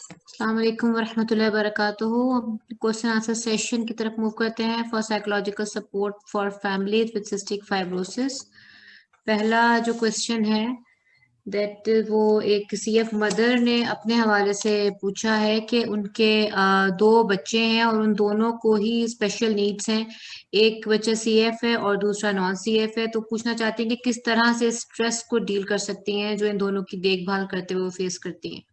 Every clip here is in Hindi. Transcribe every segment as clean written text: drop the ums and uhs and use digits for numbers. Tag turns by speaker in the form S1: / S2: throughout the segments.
S1: अस्सलाम वालेकुम वरहमतुल्लाहि वबरकातुहू। क्वेश्चन आंसर सेशन की तरफ मूव करते हैं for psychological support for families with cystic fibrosis. पहला जो क्वेश्चन है दैट वो एक सीएफ मदर ने अपने हवाले से पूछा है कि उनके दो बच्चे हैं और उन दोनों को ही स्पेशल नीड्स हैं। एक बच्चा सीएफ है और दूसरा नॉन सीएफ है, तो पूछना चाहती हैं कि किस तरह से स्ट्रेस को डील कर सकती हैं जो इन दोनों की देखभाल करते हुए फेस करती हैं।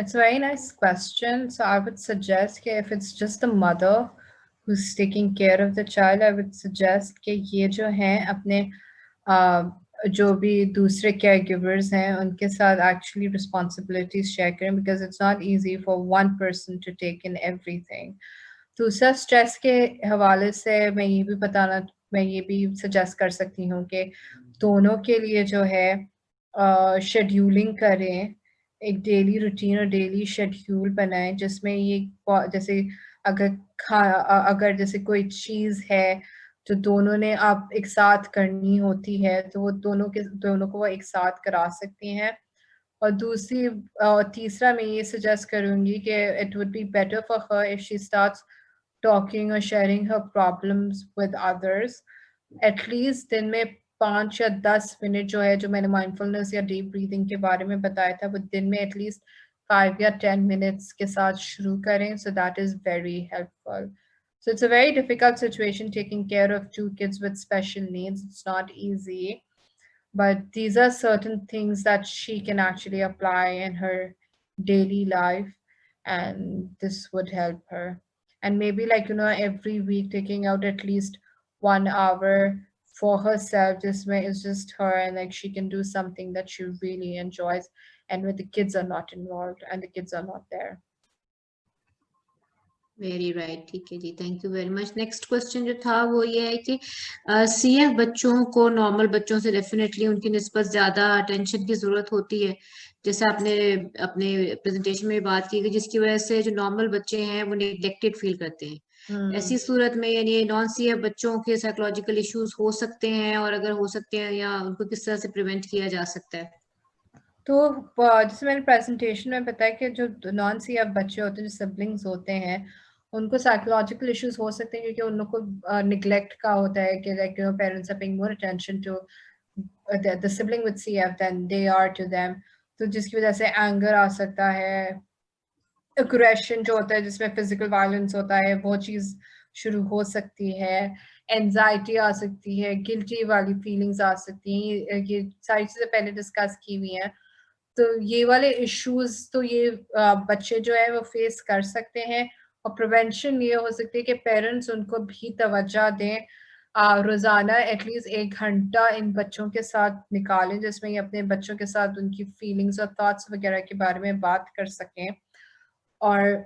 S2: It's a very nice question. So I would suggest that if it's just the mother who's taking care of the child, I would suggest कि ये जो हैं अपने जो भी दूसरे caregivers हैं उनके साथ actually responsibilities share करें, because it's not easy for one person to take in everything. दूसरा स्ट्रेस के हवाले से मैं ये भी सजेस्ट कर सकती हूँ कि दोनों के लिए जो है शेड्यूलिंग करें, एक डेली रूटीन और डेली शेड्यूल बनाएं जिसमें ये जैसे अगर जैसे कोई चीज़ है जो दोनों ने आप एक साथ करनी होती है तो वो दोनों को वो एक साथ करा सकती हैं। और तीसरा मैं ये सजेस्ट करूँगी कि it would be better for her if she starts talking और sharing her problems with others. At least दिन में 5 या 10 मिनट जो है, जो मैंने माइंडफुलनेस या डीप ब्रीथिंग के बारे में बताया था, वो दिन में एटलीस्ट 5 या 10 मिनट्स के साथ शुरू करें, so that is very helpful. So it's a very difficult situation taking care of two kids with special needs. It's not easy, but these are certain things that she can actually apply in her daily life, and this would help her. And maybe, like, every week taking out at least 1 hour for herself, just where it's just her and like she can do something that she really enjoys, and where the kids are not involved and the kids are not there.
S1: Very right, ठीक है जी, thank you very much. Next question जो था वो ये है कि सीएफ बच्चों को नॉर्मल बच्चों से डेफिनेटली उनकी निस्बत ज्यादा अटेंशन की जरूरत होती है, जैसे आपने अपने प्रेजेंटेशन में बात की, जिसकी वजह से जो नॉर्मल बच्चे हैं वो नेग्लेक्टेड फील करते हैं। ऐसी सूरत में यानी नॉन सीएफ बच्चों के साइकोलॉजिकल इश्यूज हो सकते हैं, और अगर हो सकते हैं या उनको किस तरह से प्रिवेंट किया जा सकता है?
S2: तो जैसे मैंने प्रेजेंटेशन में बताया कि जो नॉन सीएफ बच्चे होते हैं, जो सिबलिंग्स होते हैं, उनको साइकोलॉजिकल इश्यूज हो सकते हैं क्योंकि उन लोग को निग्लेक्ट का होता है कि like parents are paying more attention to the sibling with CF than they are to them. तो जिसकी वजह से एंगर आ सकता है, एग्रेशन जो होता है जिसमें फिजिकल वायलेंस होता है, वो चीज़ शुरू हो सकती है, एंजाइटी आ सकती है, गिल्टी वाली फीलिंग्स आ सकती हैं। ये सारी चीज़ें पहले डिस्कस की हुई हैं। तो ये वाले इश्यूज तो ये बच्चे जो है वो फेस कर सकते हैं, और प्रिवेंशन ये हो सकती है कि पेरेंट्स उनको भी तवज्जो दें, रोज़ाना एटलीस्ट 1 घंटा इन बच्चों के साथ निकालें जिसमें ये अपने बच्चों के साथ उनकी फीलिंग्स और थॉट्स वगैरह के बारे में बात कर सकें, और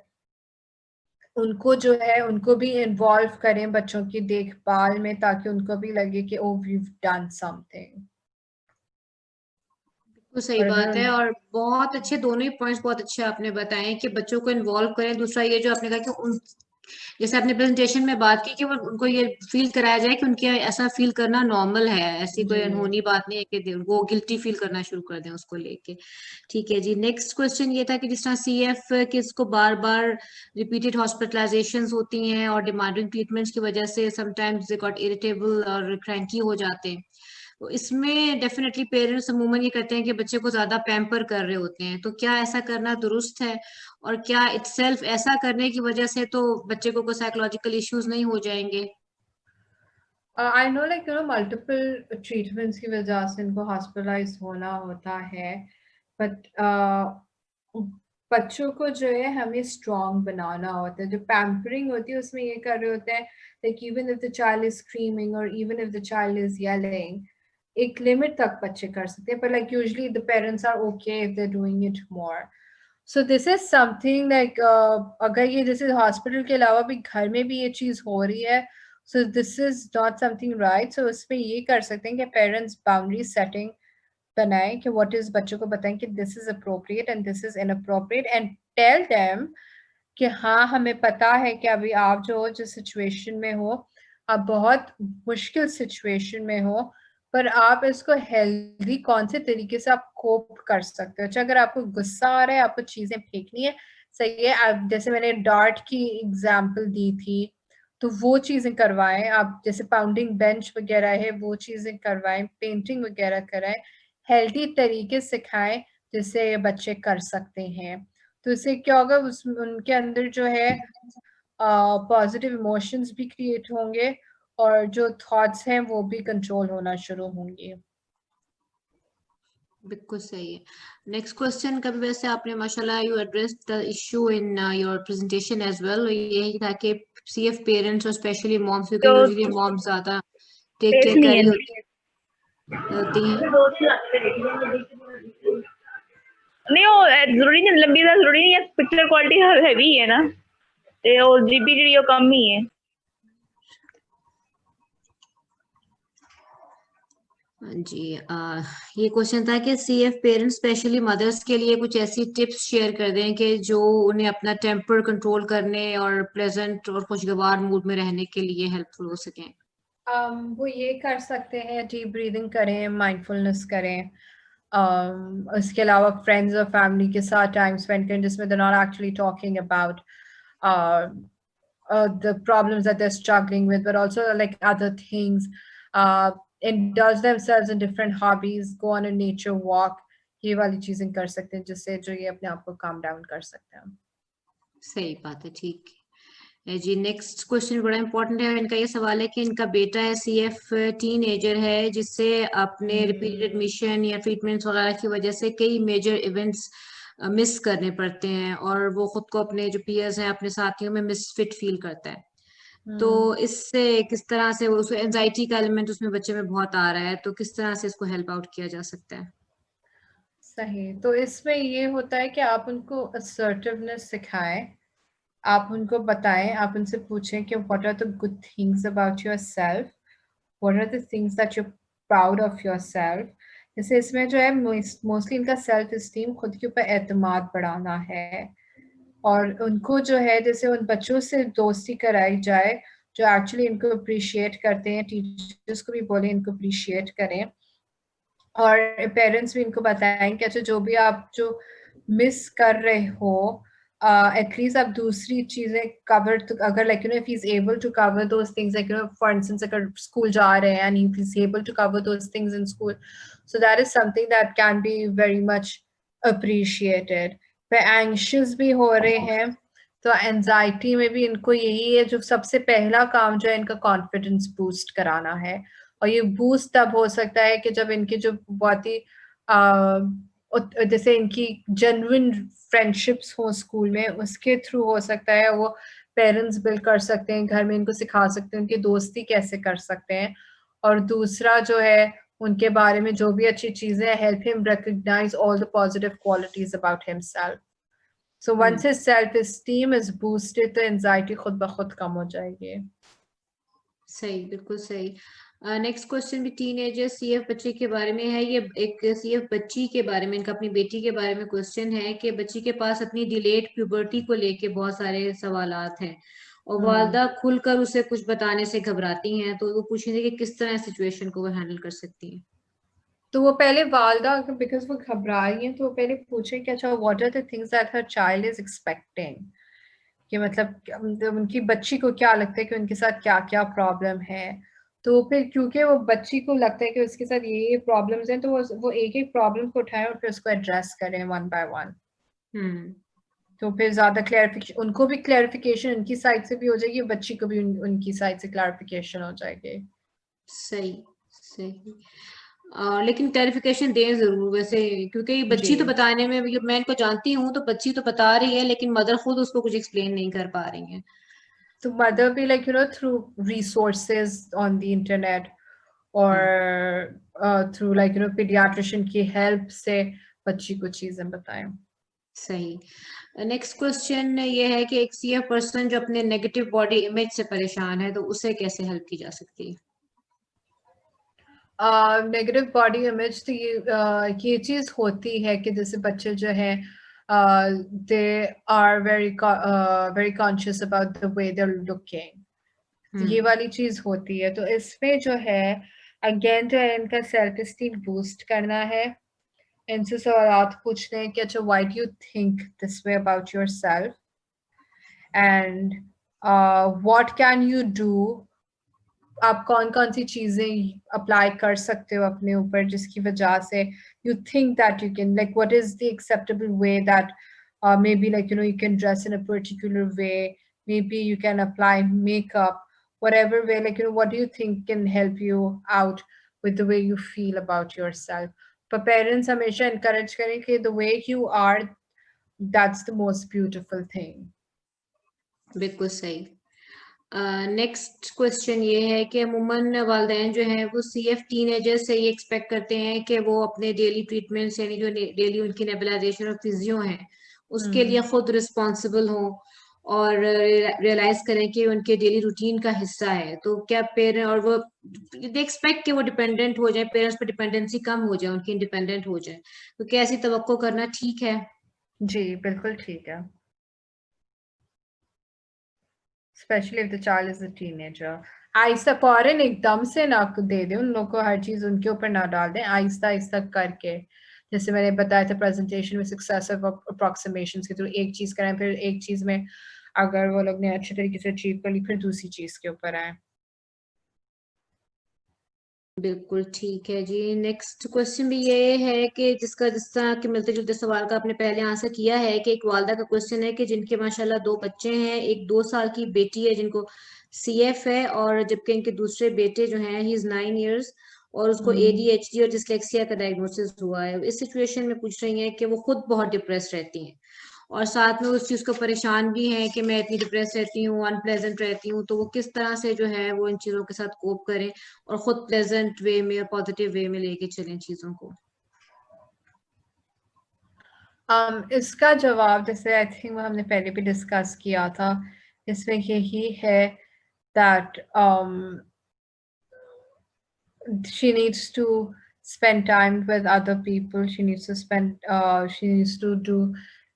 S2: उनको जो है उनको भी इन्वॉल्व करें बच्चों की देखभाल में, ताकि उनको भी लगे कि oh we have done something.
S1: तो सही
S2: और
S1: बात है,
S2: अगर
S1: और बहुत अच्छे दोनों ही पॉइंट्स बहुत अच्छे आपने बताए कि बच्चों को इन्वॉल्व करें। दूसरा ये जो आपने कहा कि उन जैसे आपने प्रेजेंटेशन में बात की कि वो उनको ये फील कराया जाए कि उनके ऐसा फील करना नॉर्मल है, ऐसी कोई
S2: जी
S1: अनहोनी बात नहीं है कि वो गिल्टी फील करना शुरू कर दें उसको लेके। ठीक है जी, नेक्स्ट क्वेश्चन ये था कि जिस तरह सीएफ किस को बार बार रिपीटेड हॉस्पिटलाइजेशन होती हैं और डिमांडिंग ट्रीटमेंट्स की वजह से समटाइम्स दे गॉट इरिटेबल और क्रैंकी हो जाते हैं, तो इसमें डेफिनेटली पेरेंट्स अमूमन ये कहते हैं कि बच्चे को ज्यादा पैम्पर कर रहे होते हैं, तो क्या ऐसा करना दुरुस्त है? और क्या इटसेल्फ ऐसा करने की वजह से तो बच्चे को कोई साइकोलॉजिकल इश्यूज नहीं हो जाएंगे?
S2: I know, like multiple treatments की वजह से इनको हॉस्पिटलाइज होना होता है, बट बच्चों को जो है हमें स्ट्रॉन्ग बनाना होता है। जो पैम्परिंग होती है उसमें ये कर रहे होते हैं, like even if the child is screaming और even if the child is yelling, एक लिमिट तक बच्चे कर सकते हैं, पर like usually the parents are okay if they doing it more. So this is something like, अगर ये जैसे हॉस्पिटल के अलावा भी घर में भी ये चीज़ हो रही है, so this is not something right. सो उसमें ये कर सकते हैं कि पेरेंट्स बाउंड्री सेटिंग बनाएं, कि व्हाट इज, बच्चों को बताएं कि this is appropriate and this is inappropriate, and tell them कि हाँ हमें पता है कि अभी आप जो सिचुएशन में हो, आप बहुत मुश्किल सिचुएशन में हो, पर आप इसको हेल्दी कौन से तरीके से आप कोप कर सकते हो। अच्छा, अगर आपको गुस्सा आ रहा है, आपको चीजें फेंकनी है, सही है, आप जैसे मैंने डार्ट की एग्जांपल दी थी, तो वो चीजें करवाएं आप, जैसे पाउंडिंग बेंच वगैरह है वो चीजें करवाएं, पेंटिंग वगैरह कराएं, हेल्दी तरीके सिखाएं जिससे बच्चे कर सकते हैं। तो इससे क्या होगा, उस उनके अंदर जो है पॉजिटिव इमोशंस भी क्रिएट होंगे और जो थॉट्स हैं वो भी कंट्रोल होना शुरू होंगे।
S1: बिल्कुल सही है। नेक्स्ट क्वेश्चन का भी वैसे आपने माशाल्लाह you address the issue in your presentation as well. यही था कि सीएफ पेरेंट्स और स्पेशली मॉम्स, क्योंकि
S3: तो
S1: यूजुअली मॉम्स ज्यादा टेक
S3: स्पेस
S1: केयर कर
S3: नहीं
S1: रही
S3: है।
S1: होती हैं।
S3: नहीं वो जरूरी नहीं, लंबी दा जरूरी नहीं है, पिक्चर क्वालिटी हैवी है ना, ते ओ जीबी ਜਿਹੜੀ ਉਹ कम ही है।
S1: जी ये क्वेश्चन था कि सीएफ पेरेंट्स स्पेशली मदर्स के लिए कुछ ऐसी टिप्स शेयर कर दें कि जो उन्हें अपना टेम्पर कंट्रोल करने और प्लेजेंट और खुशगवार मूड में रहने के लिए हेल्पफुल हो सकें।
S2: वो ये कर सकते हैं, डीप ब्रीदिंग करें, माइंडफुलनेस करें, इसके अलावा फ्रेंड्स और फैमिली के साथ टाइम स्पेंड करें जिसमें they not actually talking about the problems that they're struggling with, but also like other things. Indulge themselves in different hobbies, go on a nature walk. ये वाली चीजें कर सकते हैं जिससे जो ये अपने आप को काम डाउन कर सकते हैं।
S1: सही बात है, ठीक है जी। नेक्स्ट क्वेश्चन बड़ा इंपॉर्टेंट है। इनका ये सवाल है कि इनका बेटा है सीएफ टीन एजर है, जिससे अपने रिपीटेड एडमिशन या ट्रीटमेंट्स वगैरह की वजह से कई मेजर इवेंट्स मिस करने पड़ते हैं और वो खुद को अपने जो पीयर्स हैं, अपने साथियों में मिसफिट फील करता है। तो इससे किस तरह से उसको एंजाइटी का एलिमेंट उसमें बच्चे में बहुत आ रहा है, तो किस तरह से इसको हेल्प आउट किया जा सकता है?
S2: सही, तो इसमें ये होता है कि आप उनको असर्टिवनेस सिखाएं, आप उनको बताएं, आप उनसे पूछें कि what are the good things about yourself, what are the things that you proud of yourself. जैसे इसमें जो है मोस्टली इनका सेल्फ इस्टीम, खुद के ऊपर एतमाद बढ़ाना है, और उनको जो है जैसे उन बच्चों से दोस्ती कराई जाए जो एक्चुअली इनको अप्रिशिएट करते हैं, टीचर्स को भी बोले इनको अप्रिशिएट करें, और पेरेंट्स भी इनको बताएं कि अच्छा जो भी आप जो मिस कर रहे हो, एटलीस्ट आप दूसरी चीजें कवर, तो अगर like you know if he is able to cover those things, like you know for instance अगर स्कूल जा रहे हैं and if he is able to cover those things in school, so that is something that can be very much appreciated. पे एंशियस भी हो रहे हैं, तो एंजाइटी में भी इनको यही है, जो सबसे पहला काम जो है इनका कॉन्फिडेंस बूस्ट कराना है। और ये बूस्ट तब हो सकता है कि जब इनके जो बहुत ही जैसे इनकी जेन्युइन फ्रेंडशिप्स हो स्कूल में, उसके थ्रू हो सकता है वो पेरेंट्स बिल्ड कर सकते हैं, घर में इनको सिखा सकते हैं उनकी दोस्ती कैसे कर सकते हैं। और दूसरा जो है उनके बारे में जो भी अच्छी चीजें, help him recognise all the positive qualities about himself. So once his self esteem is boosted, तो एंजाइटी खुद ब खुद कम हो जाएगी।
S1: सही, बिल्कुल सही। नेक्स्ट क्वेश्चन भी टीनेजर सीएफ बच्चे के बारे में है। ये एक सीएफ बच्ची के बारे में, इनका अपनी बेटी के बारे में क्वेश्चन है कि बच्ची के पास अपनी डिलेड प्यूबर्टी को लेके बहुत सारे सवालात हैं और वालदा खुलकर उसे कुछ बताने से घबराती हैं, तो वो पूछ रही थी कि किस तरह सिचुएशन को वो हैंडल कर सकती हैं।
S2: तो वो पहले वालदा, बिकॉज वो घबरा रही हैं, तो वो पहले पूछे कि अच्छा what are the things that her child is expecting, कि मतलब उनकी बच्ची को क्या लगता है कि उनके साथ क्या क्या प्रॉब्लम है। तो फिर क्योंकि वो बच्ची को लगता है कि उसके साथ ये प्रॉब्लम्स हैं, तो वो एक एक प्रॉब्लम को उठाएं और फिर उसको एड्रेस करें वन बाय वन। तो फिर ज्यादा क्लैरिफिकेशन, उनको भी क्लैरिफिकेशन उनकी साइड से भी हो जाएगी, बच्ची को भी उनकी साइड से क्लैरिफिकेशन हो जाएगी।
S1: सही सही। लेकिन क्लैरिफिकेशन दें जरूर वैसे, क्योंकि ये बच्ची तो बताने में, मैं इनको जानती हूँ, तो बच्ची तो बता रही है लेकिन मदर खुद उसको कुछ एक्सप्लेन नहीं कर पा रही है।
S2: तो मदर भी like you know through resources on the internet और through like you know pediatrician की हेल्प से बच्ची को चीजें बताएं।
S1: सही। नेक्स्ट क्वेश्चन ये है कि एक सीएफ पर्सन जो अपने नेगेटिव बॉडी इमेज से परेशान है, तो उसे कैसे हेल्प की जा सकती है?
S2: नेगेटिव बॉडी इमेज, तो ये चीज होती है कि जैसे बच्चे जो है they are very conscious about the way they are looking, ये वाली चीज होती है। तो इसमें जो है अगेन जो है इनका सेल्फ स्टीम बूस्ट करना है, इनसे सवाल पूछने हैं कि अच्छा why do you think this way about yourself and what can you do, आप कौन कौन सी चीजें अप्लाई कर सकते हो अपने ऊपर जिसकी वजह से you think that you can, like what is the acceptable way that maybe like you can dress in a particular way, maybe you can apply makeup, whatever way, like what do you think can help you out with the way you feel about yourself. But parents हमेशा encourage करें कि the way you are, that's the most beautiful thing.
S1: बिल्कुल सही। नेक्स्ट क्वेश्चन ये है कि अमूमन वालिदैन जो हैं वो CF टीनेजर से ये एक्सपेक्ट करते हैं कि वो अपने डेली ट्रीटमेंट्स यानी जो डेली उनकी नेबुलाइजेशन और फिजियो हैं उसके लिए खुद रिस्पॉन्सिबल हो और रियलाइज करें कि उनके डेली रूटीन का हिस्सा है। तो क्या पेरेंट और वो दे एक्सपेक्ट कि वो डिपेंडेंट हो जाए, पेरेंट्स पर डिपेंडेंसी कम हो जाए, उनकी इंडिपेंडेंट हो जाए, तो क्या ऐसी तवक्को करना ठीक है?
S2: जी बिल्कुल ठीक है, especially if the child is a teenager. आहिस्ता फौरन एकदम से ना दे दें, उन लोगों को हर चीज उनके ऊपर ना डाल दें, आहिस्ता आहिस्ता करके, जैसे मैंने बताया था प्रेजेंटेशन में सक्सेसिव अप्रोक्सीमेशंस के थ्रू एक चीज करें, फिर एक चीज में अगर वो लोग ने अच्छे तरीके से अचीव कर ली फिर दूसरी चीज के ऊपर आए।
S1: बिल्कुल ठीक है जी। नेक्स्ट क्वेश्चन भी ये है कि जिसका जिस तरह के मिलते जुलते सवाल का आपने पहले आंसर किया है कि एक वालदा का क्वेश्चन है कि जिनके माशाल्लाह 2 बच्चे हैं, एक 2 साल की बेटी है जिनको CF है और जबकि इनके दूसरे बेटे जो हैं ही इज 9 इयर्स और उसको ADHD और डिसलेक्सिया का डायग्नोसिस हुआ है। इस सिचुएशन में पूछ रही हैं कि वो खुद बहुत डिप्रेस रहती हैं और साथ में उस चीज को परेशान भी है कि मैं इतनी डिप्रेस रहती हूँ, अनप्लेजेंट रहती हूँ, तो वो किस तरह से जो है वो इन चीजों के साथ कोप करें और खुद प्लेजेंट वे में और पॉजिटिव वे में लेके चलें चीजों को।
S2: इसका जवाब जैसे आई थिंक हमने पहले भी डिस्कस किया था, इसमें यही है that she needs to spend time with other people, she needs to she needs to do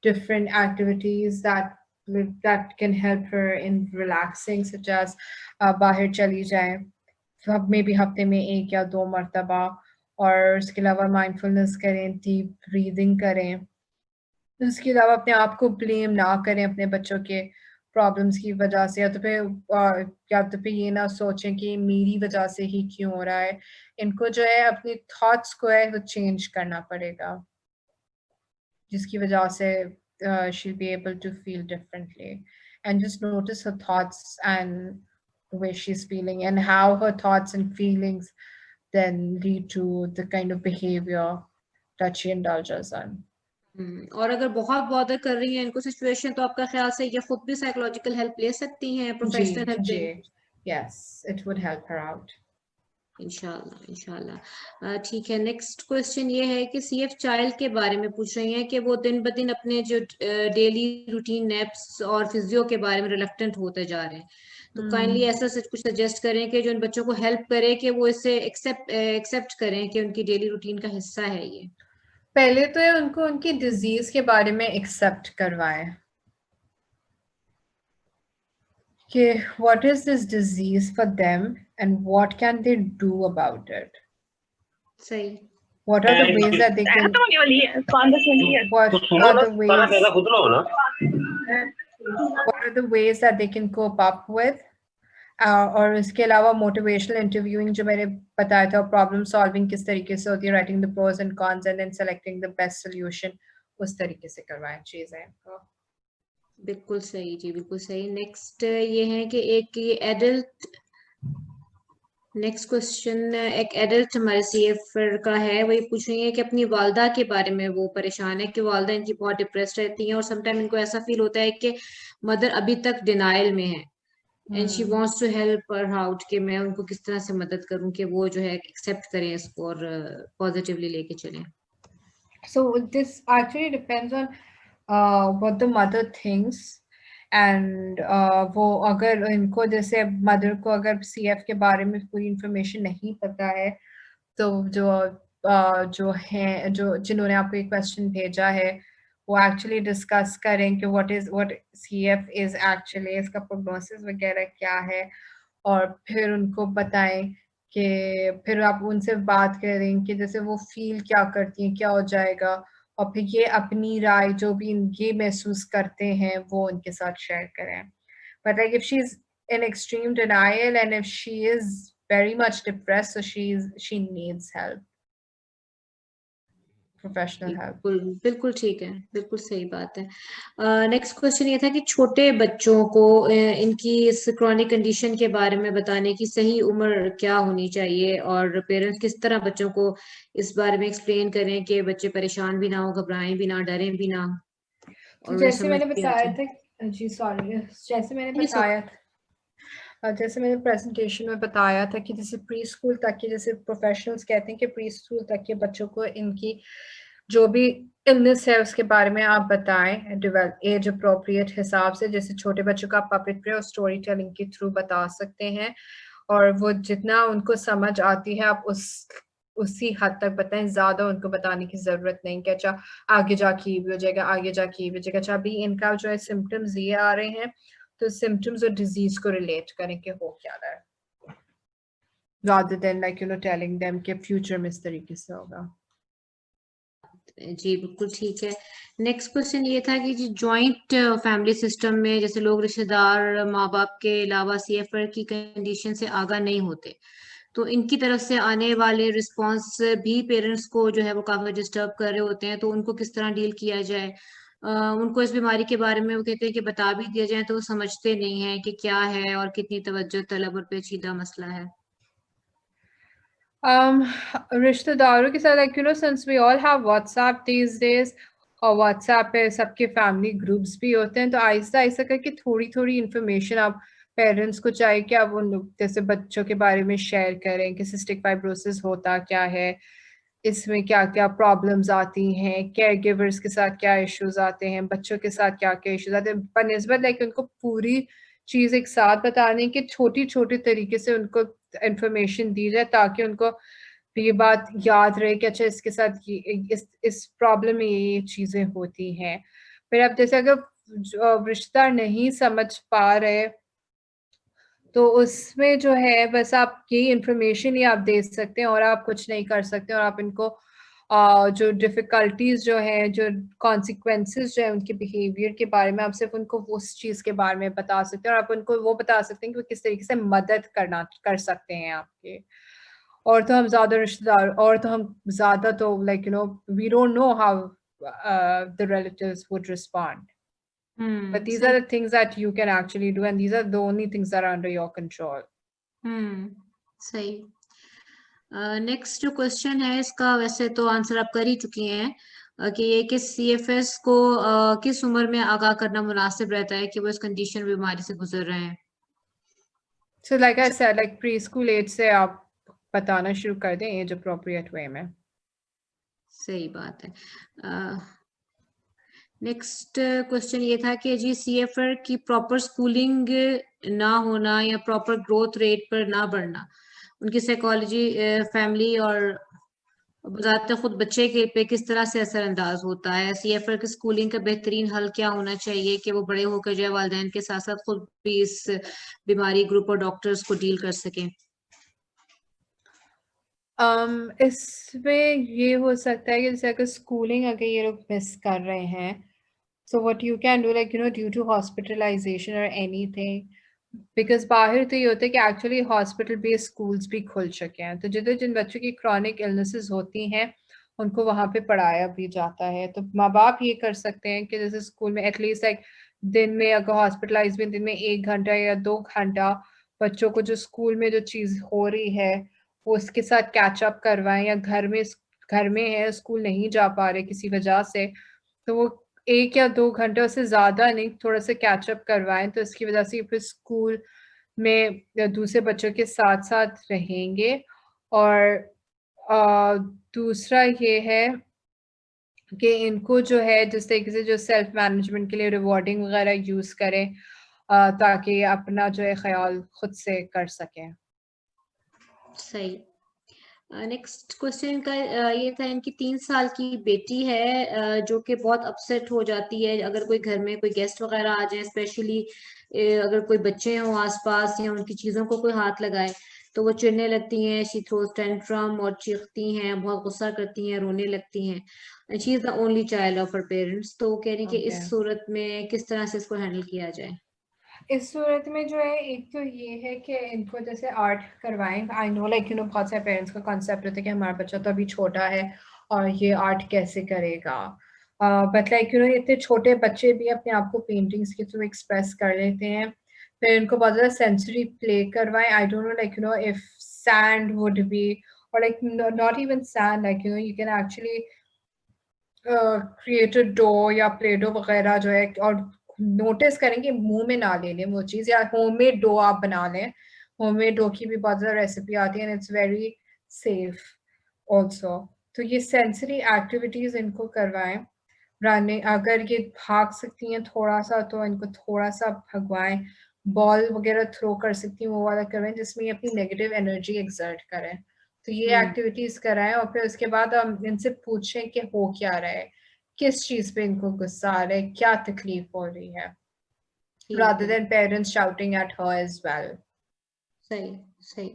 S2: different activities that can help her in relaxing, such as बाहर चली जाए maybe हफ्ते में 1 या 2 मर्तबा, और उसके अलावा माइंडफुलनेस करें, डीप ब्रीदिंग करें, उसके अलावा अपने आप को ब्लेम ना करें अपने बच्चों के प्रॉब्लम्स की वजह से, या तो फिर ये ना सोचें कि मेरी वजह से ही क्यों हो रहा है। इनको जो है अपने थॉट्स को है वो चेंज करना पड़ेगा, जिसकी वजह से she'll be able to feel differently, and just notice her thoughts and the way she's feeling and how her thoughts and feelings then lead to the kind of behavior that she indulges in.
S1: और अगर बहुत बॉदर कर रही है इनको सिचुएशन, तो आपका ख्याल से ये खुद भी साइकोलॉजिकल हेल्प ले सकती हैं, प्रोफेशनल हेल्प
S2: जी,
S1: लें?
S2: yes, it would help her out.
S1: इंशाल्लाह इंशाल्लाह। ठीक है, नेक्स्ट क्वेश्चन ये है कि CF चाइल्ड के बारे में पूछ रही हैं कि वो दिन ब दिन अपने जो डेली रूटीन नैप्स और फिजियो के बारे में रिलक्टेंट होते जा रहे हैं, तो काइंडली ऐसा कुछ सजेस्ट करें कि जो इन बच्चों को हेल्प करे कि वो इसे एक्सेप्ट करें कि उनकी डेली रूटीन का हिस्सा है ये।
S2: पहले तो उनको उनकी डिजीज के बारे में एक्सेप्ट करवाएं कि what is this disease for them and what can they do about it.
S1: सही।
S2: What are the ways that they can, what are the ways that they can cope up with, और इसके अलावा मोटिवेशनल इंटरव्यूइंग जो मैंने बताया था, प्रॉब्लम सॉल्विंग किस तरीके से होती है, writing the pros and cons and then selecting the best solution, उस तरीके से करवाएं चीजें।
S1: बिल्कुल सही जी, बिल्कुल सही। नेक्स्ट ये है कि एक ये एडल्ट, नेक्स्ट क्वेश्चन एक एडल्ट हमारे CF का है, वही पूछ रही है कि अपनी वालदा के बारे में वो परेशान है कि वालदा इनकी बहुत डिप्रेस्ड रहती हैं और समटाइम इनको ऐसा फील होता है कि मदर अभी तक डिनाइल में है and she wants to help her out, कि मैं उनको किस तरह से मदद करूं कि वो जो है एक्सेप्ट करें इसको और पॉजिटिवली लेके चलें।
S2: So this actually depends on what the mother thinks, and वो अगर इनको जैसे मदर को अगर CF के बारे में पूरी इंफॉर्मेशन नहीं पता है, तो जो है जो जिन्होंने आपको एक क्वेश्चन भेजा है वो एक्चुअली डिस्कस करें कि what CF is actually, इसका प्रोग्नोसिस वगैरह क्या है, और फिर उनको बताएं कि फिर आप उनसे बात करें कि जैसे वो फील क्या करती हैं, क्या हो जाएगा, और फिर ये अपनी राय जो भी ये महसूस करते हैं वो उनके साथ शेयर करें. But like if she's in extreme denial and if she is very much depressed, so she needs help, professional help.
S1: बिल्कुल बिल्कुल ठीक है, बिल्कुल सही बात है. नेक्स्ट क्वेश्चन ये था कि छोटे बच्चों को इनकी इस क्रॉनिक कंडीशन के बारे में बताने की सही उम्र क्या होनी चाहिए और पेरेंट्स किस तरह बच्चों को इस बारे में एक्सप्लेन करें कि बच्चे परेशान भी ना हो, घबराएं भी ना, डरें भी ना,
S2: तो
S1: और उन्हें
S2: जैसे
S1: समझ
S2: मैंने
S1: भी आ
S2: बताया
S1: जाए.
S2: था जी, सॉरी, जैसे मैंने
S1: नहीं,
S2: बताया था, जैसे मैंने प्रेजेंटेशन में बताया था कि जैसे प्री स्कूल तक के, जैसे प्रोफेशनल्स कहते हैं कि प्री स्कूल तक के बच्चों को इनकी जो भी इलनेस है उसके बारे में आप बताएं डेवलप एज अप्रोप्रिएट हिसाब से. जैसे छोटे बच्चों को आप पपेट प्ले और स्टोरी टेलिंग के थ्रू बता सकते हैं, और वो जितना उनको समझ आती है आप उसी हद तक बताएं, ज़्यादा उनको बताने की ज़रूरत नहीं कि अच्छा आगे जाके ये भी हो जाएगा, आगे जाके ये भी हो जाएगा. अच्छा अभी इनका जो है सिम्टम्स ये आ रहे हैं, तो सिम्टम्स और डिजीज को रिलेट करें कि हो क्या रहा है, rather than like telling them कि फ्यूचर में इस तरीके से होगा.
S1: जी बिल्कुल ठीक है. नेक्स्ट क्वेश्चन ये था कि जी जॉइंट फैमिली सिस्टम में जैसे लोग रिश्तेदार माँ बाप के अलावा सीएफआर की कंडीशन से आगाह नहीं होते, तो इनकी तरफ से आने वाले रिस्पांस भी पेरेंट्स को जो है वो काफी डिस्टर्ब कर रहे होते हैं, तो उनको किस तरह डील किया जाए. उनको इस बीमारी के बारे में वो कहते हैं कि बता भी दिया जाए तो वो समझते नहीं है कि क्या है और कितनी तवज्जो तलब और पेचीदा मसला है.
S2: रिश्तेदारों के साथ since we all have WhatsApp these days, और WhatsApp पे सबके फैमिली ग्रुप्स भी होते हैं, तो आहिस्ता आहिस्ता करके थोड़ी थोड़ी इन्फॉर्मेशन आप पेरेंट्स को चाहिए कि आप उन जैसे बच्चों के बारे में शेयर करें कि सिस्टिक फाइब्रोसिस होता क्या है, इसमें क्या क्या प्रॉब्लम्स आती हैं, केयर गिवर्स के साथ क्या इश्यूज आते हैं, बच्चों के साथ क्या क्या इश्यूज आते हैं, बनस्बत लाइक उनको पूरी चीज़ एक साथ बताने के छोटी छोटी तरीके से उनको इंफॉर्मेशन दी जाए, ताकि उनको ये बात याद रहे कि अच्छा इसके साथ ये इस प्रॉब्लम में ये चीज़ें होती हैं. फिर अब जैसे अगर रिश्तेदार नहीं समझ पा रहे, तो उसमें जो है बस आप यही इन्फॉर्मेशन ही आप दे सकते हैं और आप कुछ नहीं कर सकते, और आप इनको जो डिफ़िकल्टीज़ जो हैं, जो कॉन्सिक्वेंसेस जो हैं उनके बिहेवियर के बारे में, आप सिर्फ़ उनको उस चीज़ के बारे में बता सकते हैं, और आप उनको वो बता सकते हैं कि वो किस तरीके से मदद कर सकते हैं आपके. और तो हम ज़्यादा रिश्तेदार, और तो हम ज़्यादा तो like we don't know how the relatives would respond. But these
S1: सही.
S2: are the things that you can actually do, and these are the only things that are under your control.
S1: सही. नेक्स्ट जो क्वेश्चन है इसका वैसे तो आंसर आप कर ही चुकी हैं, कि ये कि सीएफएस को किस उम्र में आगाह करना मुनासिब रहता है कि वो इस कंडीशन बीमारी से गुजर रहे हैं.
S2: So like I said, like preschool age से आप बताना शुरू कर दें age appropriate way में.
S1: सही बात है. नेक्स्ट क्वेश्चन ये था कि जी सीएफआर की प्रॉपर स्कूलिंग ना होना या प्रॉपर ग्रोथ रेट पर ना बढ़ना उनकी साइकोलॉजी, फैमिली और बजाते खुद बच्चे के पे किस तरह से असरअंदाज होता है. सीएफआर की स्कूलिंग का बेहतरीन हल क्या होना चाहिए कि वो बड़े होकर जो है वालिदैन के साथ साथ खुद भी इस बीमारी ग्रुप और डॉक्टर्स को डील कर सकें.
S2: इसमें ये हो सकता है कि जैसे अगर स्कूलिंग अगर ये लोग मिस कर रहे हैं, so what you can do, like due to hospitalization or anything, because बाहर तो ये होता है कि एक्चुअली हॉस्पिटल बेस्ड स्कूल्स भी खुल चुके हैं, तो जिन बच्चों की क्रॉनिक इलनेसेस होती हैं उनको वहाँ पे पढ़ाया भी जाता है. तो माँ बाप ये कर सकते हैं कि जैसे स्कूल में एटलीस्ट लाइक दिन में अगर हॉस्पिटलाइज में दिन में 1 घंटा या 2 घंटा बच्चों को जो स्कूल में जो चीज़ हो रही है वो उसके साथ कैचअप करवाएं, या घर में है स्कूल नहीं जा पा रहे किसी वजह से, तो वो 1 या 2 घंटे से ज़्यादा नहीं थोड़ा सा कैचअप करवाएं, तो इसकी वजह से फिर स्कूल में दूसरे बच्चों के साथ साथ रहेंगे. और दूसरा ये है कि इनको जो है जिस तरीके से जो सेल्फ मैनेजमेंट के लिए रिवॉर्डिंग वगैरह यूज़ करें, ताकि अपना जो है ख्याल खुद से कर सकें.
S1: सही. नेक्स्ट क्वेश्चन का ये था, इनकी 3 साल की बेटी है जो कि बहुत अपसेट हो जाती है अगर कोई घर में कोई गेस्ट वगैरह आ जाए, स्पेशली अगर कोई बच्चे हों आसपास या उनकी चीजों को कोई हाथ लगाए, तो वो चिढ़ने लगती हैं, शी थ्रोज टेंट्रम, और चीखती हैं, बहुत गुस्सा करती हैं, रोने लगती हैं, and she is the only child of her parents. तो वो कह रही हैं कि
S2: ओके
S1: इस सूरत में किस तरह से इसको हैंडल किया जाए।
S2: इस सूरत में जो है एक तो ये है कि इनको जैसे आर्ट करवाएं। I know like you no बहुत सारे पेरेंट्स का कॉन्सेप्ट होता है कि हमारा बच्चा तो अभी छोटा है और ये आर्ट कैसे करेगा, बट लाइक यू नो इतने छोटे बच्चे भी अपने आप को पेंटिंग्स के थ्रू एक्सप्रेस कर लेते हैं। फिर इनको बहुत ज़्यादा सेंसरी प्ले करवाएं। I don't know like you know if sand would be और like not even sand, like you know you can actually created dough या प्ले डो वगैरह जो है, और नोटिस करेंगे मुंह में ना ले लें वो चीज़, या होममेड डो आप बना लें। होममेड डो की भी बहुत ज़्यादा रेसिपी आती है and it's very safe also. तो ये सेंसरी एक्टिविटीज़ इनको करवाएं। रनिंग, अगर ये भाग सकती हैं थोड़ा सा तो इनको थोड़ा सा भगवाएं। बॉल वगैरह थ्रो कर सकती हैं वो वाला करवाएं जिसमें ये अपनी नेगेटिव एनर्जी एक्सर्ट करें। तो ये एक्टिविटीज कराएं और फिर उसके बाद हम इनसे पूछें कि हो क्या रहा है, किस चीज पे इनको गुस्सा आ रहा है, क्या तकलीफ हो रही है, rather than parents shouting at her as well.
S1: सही सही।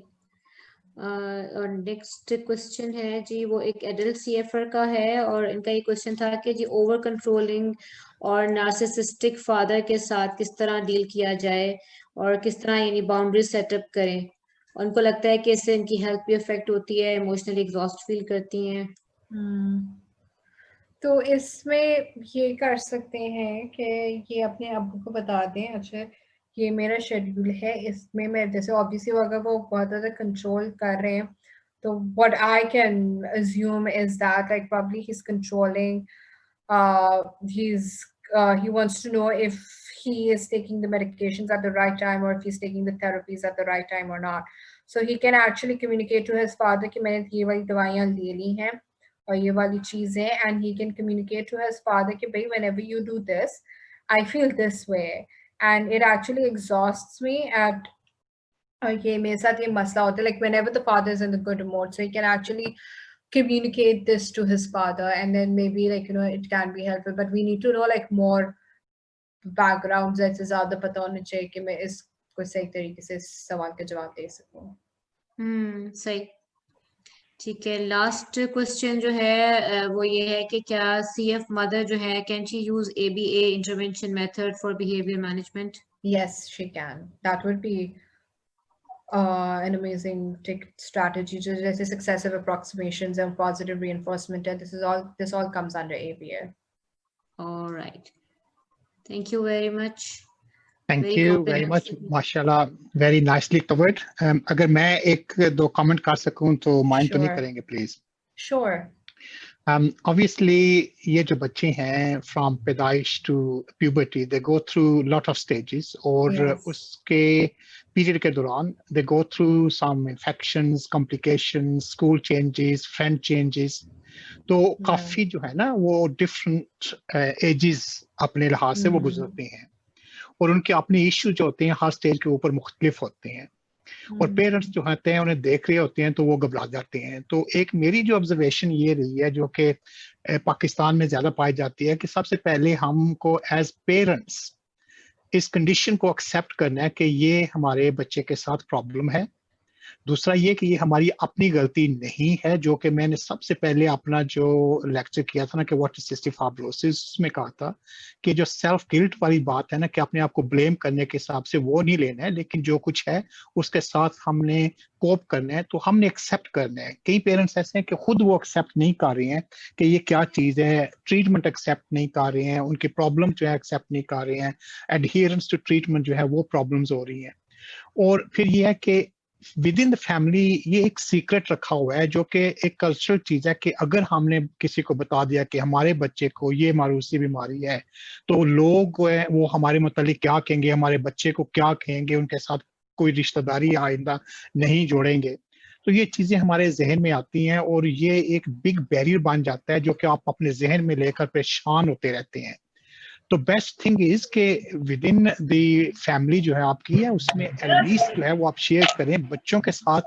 S1: और नेक्स्ट क्वेश्चन है जी, वो एक एडल्ट सीएफआर का है, और इनका ये क्वेश्चन था कि जी ओवर कंट्रोलिंग और नार्सिसिस्टिक फादर के साथ किस तरह डील किया जाए, और किस तरह यानी बाउंड्री सेटअप करें। उनको लगता है कि इससे इनकी हेल्थ भी अफेक्ट होती है, इमोशनली एग्जॉस्ट फील करती हैं।
S2: तो इसमें ये कर सकते हैं कि ये अपने अब्बू को बता दें, अच्छा ये मेरा शेड्यूल है, इसमें मैं जैसे ऑब्वियसली अगर वो बहुत ज़्यादा कंट्रोल कर रहे हैं तो what I can assume is that like probably he's controlling, he wants to know if he is taking the medications at the right time or if he's taking the therapies at the right time or not. So he can actually communicate to his father कि मैंने ये वाली दवाइयाँ ले ली हैं और ये वाली चीज़ें, and he can communicate to his father कि भाई whenever you do this, I feel this way and it actually exhausts me at ये मेरे साथ ये मसला होता है, like whenever the father is in the good mood, so he can actually communicate this to his father and then maybe like you know it can be helpful, but we need to know like more backgrounds जैसे ज़्यादा पता होना चाहिए कि मैं इसको सही तरीके से इस सवाल का जवाब दे सकूं।
S1: सही। ठीक है, लास्ट क्वेश्चन जो है वो ये है कि क्या सीएफ मदर जो है can she use ABA intervention method for behaviour management?
S2: Yes, she can. That would be an amazing strategy, just successive approximations and positive reinforcement, and this all comes under ABA.
S1: All right. Thank you very much.
S4: Thank you very much. माशाल्लाह, very nicely covered. अगर मैं एक दो comment कर सकूं तो mind तो नहीं करेंगे please?
S2: Sure.
S4: Obviously ये जो बच्चे हैं from पैदाइश to puberty, they go through lot of stages, और उसके period के दौरान they go through some infections, complications, school changes, friend changes. तो काफी जो है ना वो different ages अपने लिहाज से वो गुजरते हैं, और उनके अपने इश्यू जो होते हैं हर स्टेज के ऊपर मुख्तलिफ होते हैं, और पेरेंट्स जो होते हैं उन्हें देख रहे होते हैं तो वो घबरा जाते हैं। तो एक मेरी जो ऑब्जर्वेशन ये रही है जो कि पाकिस्तान में ज्यादा पाई जाती है कि सबसे पहले हमको एज पेरेंट्स इस कंडीशन को एक्सेप्ट करना है कि ये हमारे बच्चे के साथ प्रॉब्लम है। दूसरा ये कि ये हमारी अपनी गलती नहीं है, जो कि मैंने सबसे पहले अपना जो लेक्चर किया था ना कि व्हाट इज सिस्टिक फाइब्रोसिस, उसमें कहा था कि जो सेल्फ गिल्ट वाली बात है ना कि अपने आप को ब्लेम करने के हिसाब से वो नहीं लेना है, लेकिन जो कुछ है उसके साथ हमने कोप करना है, तो हमने एक्सेप्ट करना है। कई पेरेंट्स ऐसे हैं कि खुद वो एक्सेप्ट नहीं कर रहे हैं कि ये क्या चीज़ है, ट्रीटमेंट एक्सेप्ट नहीं कर रहे हैं, उनकी प्रॉब्लम जो है एक्सेप्ट नहीं कर रहे हैं, एडहियरेंस टू ट्रीटमेंट जो है वो प्रॉब्लम्स हो रही हैं। और फिर ये है कि विद इन द फैमिली ये एक सीक्रेट रखा हुआ है जो कि एक कल्चरल चीज है कि अगर हमने किसी को बता दिया कि हमारे बच्चे को ये मारूसी बीमारी है तो लोग वो हमारे मुतालिक क्या कहेंगे, हमारे बच्चे को क्या कहेंगे, उनके साथ कोई रिश्तेदारी आइंदा नहीं जोड़ेंगे। तो ये चीजें हमारे जहन में आती हैं और ये एक बिग बैरियर बन जाता है जो कि आप अपने जहन में लेकर परेशान होते रहते हैं। तो बेस्ट थिंग इज के विद इन द फैमिली जो है आपकी है उसमें एटलीस्ट जो है वो आप शेयर करें बच्चों के साथ,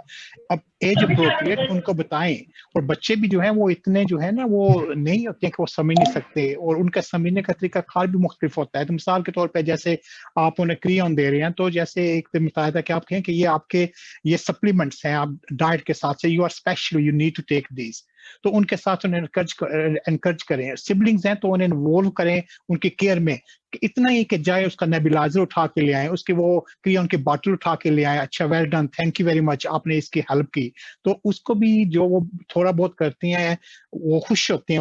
S4: अब एज अप्रोप्रिएट उनको बताएं। और बच्चे भी जो है वो इतने जो है ना वो नहीं होते हैं कि वो समझ नहीं सकते, और उनका समझने का तरीका कार भी मुख्तलिफ होता है। तो मिसाल के तौर पर जैसे आप उन्हें क्रियॉन दे रहे हैं, तो जैसे एक दिन बताया था कि आप कहें कि ये आपके ये सप्लीमेंट्स हैं, आप डाइट के साथ से you are special, you need to take this, तो उनके साथ उन्हें एनकरेज करें। सिबलिंग्स हैं तो उन्हें इन्वॉल्व करें उनकी केयर में, कि इतना ही कि जाए उसका नेबुलाइजर उठा के ले आए, उसके वो क्रियॉन की बॉटल उठा के ले आए, अच्छा well done, thank you very much, आपने इसकी हेल्प की। तो उसको भी जो वो थोड़ा बहुत करती हैं वो खुश होते हैं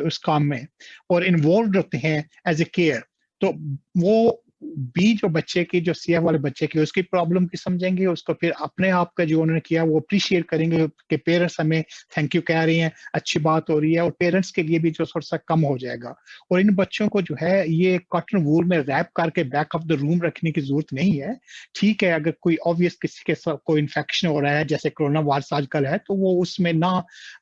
S4: उस काम में और इन्वॉल्व होते हैं एज ए केयर। तो वो भी जो बच्चे की जो सीएफ वाले बच्चे की उसकी प्रॉब्लम की समझेंगे, उसको फिर अपने आप का जो उन्होंने किया वो अप्रिशिएट करेंगे कि पेरेंट्स हमें थैंक यू कह रही हैं, अच्छी बात हो रही है, और पेरेंट्स के लिए भी जो थोड़ा सा कम हो जाएगा। और इन बच्चों को जो है ये कॉटन वूल में रैप करके बैक ऑफ द रूम रखने की जरूरत नहीं है। ठीक है, अगर कोई ऑब्वियस किसी के साथ कोई इन्फेक्शन हो रहा है जैसे कोरोना वायरस आजकल है तो वो उसमें ना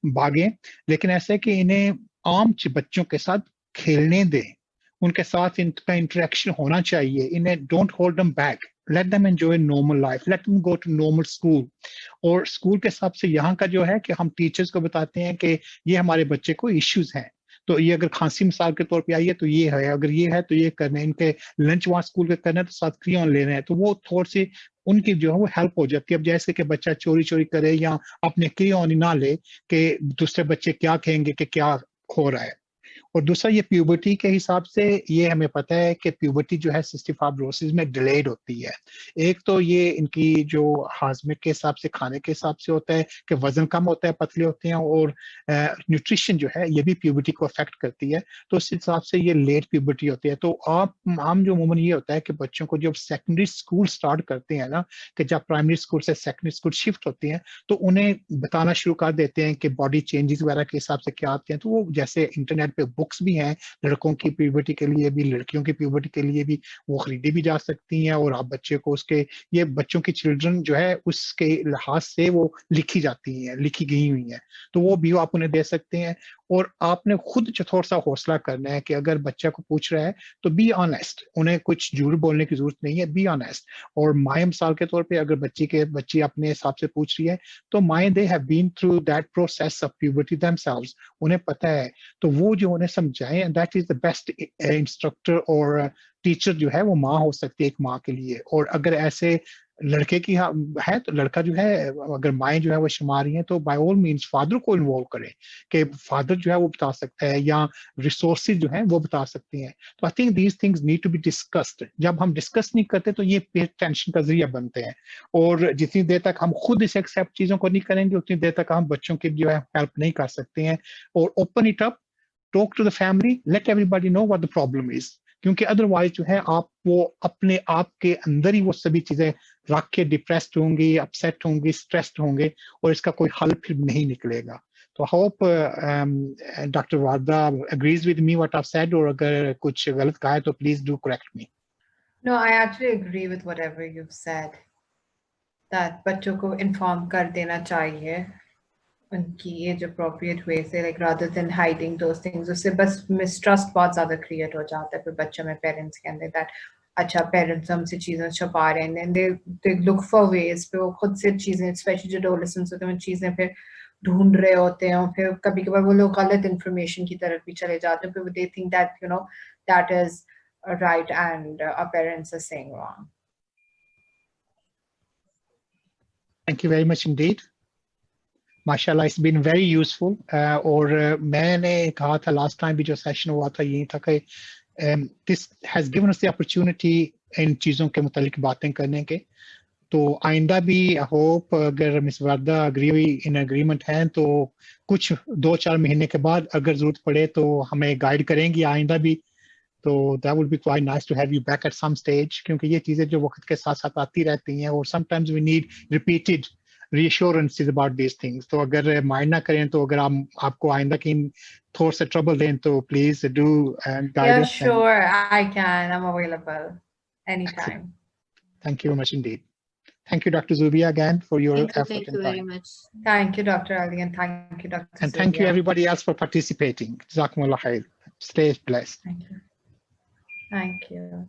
S4: भागे, लेकिन ऐसे कि इन्हें आम बच्चों के साथ खेलने दें, उनके साथ इनका इंटरेक्शन होना चाहिए। इन्हें don't hold them back, let them enjoy normal life, let them go to normal school. और स्कूल के हिसाब से यहाँ का जो है कि हम टीचर्स को बताते हैं कि ये हमारे बच्चे को इश्यूज हैं, तो ये अगर खांसी मिसाल के तौर पे आई है तो ये है, अगर ये है तो ये करना है, इनके लंच वहाँ स्कूल के करना है तो साथ क्रियॉन लेना है, तो वो थोड़ी सी उनकी जो है वो हेल्प हो जाती है। अब जैसे कि बच्चा चोरी चोरी करे या अपने क्रियॉन ही ना ले कि दूसरे बच्चे क्या कहेंगे कि क्या हो रहा है। और दूसरा ये प्यूबर्टी के हिसाब से ये हमें पता है कि प्यूबर्टी जो है सिस्टिक फाइब्रोसिस में डिलेड होती है। एक तो ये इनकी जो हाजमे के हिसाब से खाने के हिसाब से होता है कि वजन कम होता है, पतले होते हैं, और न्यूट्रिशन जो है ये भी प्यूबर्टी को अफेक्ट करती है, तो उस हिसाब से ये लेट प्यूबर्टी होती है। तो हम जो अमूमन ये होता है कि बच्चों को जब सेकेंडरी स्कूल स्टार्ट करते हैं ना, कि जब प्राइमरी स्कूल से सेकेंडरी स्कूल शिफ्ट होते हैं तो उन्हें बताना शुरू कर देते हैं कि बॉडी चेंजेस वगैरह के हिसाब से क्या आते हैं। तो वो जैसे इंटरनेट पे बुक्स भी हैं लड़कों की प्यूबर्टी के लिए भी, लड़कियों की प्यूबर्टी के लिए भी, वो खरीदी भी जा सकती हैं, और आप बच्चे को उसके ये बच्चों की चिल्ड्रन जो है उसके लिहाज से वो लिखी जाती हैं, लिखी गई हुई हैं, तो वो भी आप उन्हें दे सकते हैं। और आपने खुद थोड़ा सा हौसला करना है कि अगर बच्चा को पूछ रहा है तो बी ऑनेस्ट, उन्हें कुछ झूठ बोलने की जरूरत नहीं है, बी ऑनेस्ट। और माए मिसाल के तौर पे अगर बच्ची अपने हिसाब से पूछ रही है तो may they have been through that process of puberty themselves, उन्हें पता है, तो वो जो उन्हें समझाएं, and that is the best instructor और टीचर जो है वो माँ हो सकती है एक माँ के लिए। और अगर ऐसे लड़के की है तो लड़का जो है अगर माएँ जो है वो शुमार रही हैं तो बाय ऑल मीन्स फादर को इन्वॉल्व करें कि फादर जो है वो बता सकता है या रिसोर्सेज जो हैं वो बता सकती हैं। तो I think these things need to be discussed. जब हम डिस्कस नहीं करते तो ये टेंशन का जरिया बनते हैं, और जितनी देर तक हम खुद इसे एक्सेप्ट चीजों को नहीं करेंगे उतनी देर तक हम बच्चों की जो है हेल्प नहीं कर सकते हैं। और open it up, talk to the family, let everybody know what the problem is, क्योंकि अदरवाइज जो है आप वो अपने आप के अंदर ही वो सभी चीजें रख के डिप्रेस्ड होंगे, अपसेट होंगे, स्ट्रेस्ड होंगे, और इसका कोई हल फिर नहीं निकलेगा। तो hope doctor Warda agrees with me what I've said, और अगर कुछ गलत कहा है तो please do correct me.
S2: No, I actually agree with whatever you've said, that बच्चों को inform कर देना चाहिए उनकी एज अप्रोप्रिएट वे से, like rather than hiding those things, उससे बस मिसट्रस्ट बहुत ज्यादा क्रिएट हो जाता है फिर बच्चों में पेरेंट्स के अंदर, दैट अच्छा पेरेंट्स हमसे चीजें छुपा रहे हैं, दे लुक फॉर वेज, फिर वो खुद से चीजें, स्पेशली जो एडोलेसेंट्स होते हैं चीजें फिर ढूंढ रहे होते हैं, और फिर कभी कभार वो लोग गलत इंफॉर्मेशन की तरफ भी चले जाते हैं, फिर they think that you know that is right and our parents are saying wrong.
S4: Thank you very much indeed. माशाल्लाह, it's been very useful. और मैंने कहा था लास्ट टाइम भी जो सेशन हुआ था यही था कि this has given us the opportunity इन चीज़ों के मुतालिक बातें करने के। तो आइंदा भी आई होप अगर मिस वर्दा इन एग्रीमेंट हैं तो कुछ 2-4 महीने के बाद अगर जरूरत पड़े तो हमें गाइड करेंगी आइंदा भी। तो that would be quite nice to have you back at some stage, क्योंकि ये चीजें जो वक्त के साथ साथ आती रहती हैं, और sometimes we need repeated reassurances about these things. तो अगर माइंड ना करें तो अगर आपको आइंदा की थोड़ा सा ट्रबल दें तो please do guide
S2: us. Yeah, sure, I can. I'm available anytime.
S4: Thank you very much indeed. Thank you, Dr. Zubia, again for your effort.
S1: Thank you very much.
S2: Thank you, Dr. Ali, and thank you, Dr.
S4: And thank you everybody else for participating. Jazakumullah khair. Stay blessed.
S2: Thank you. Thank you.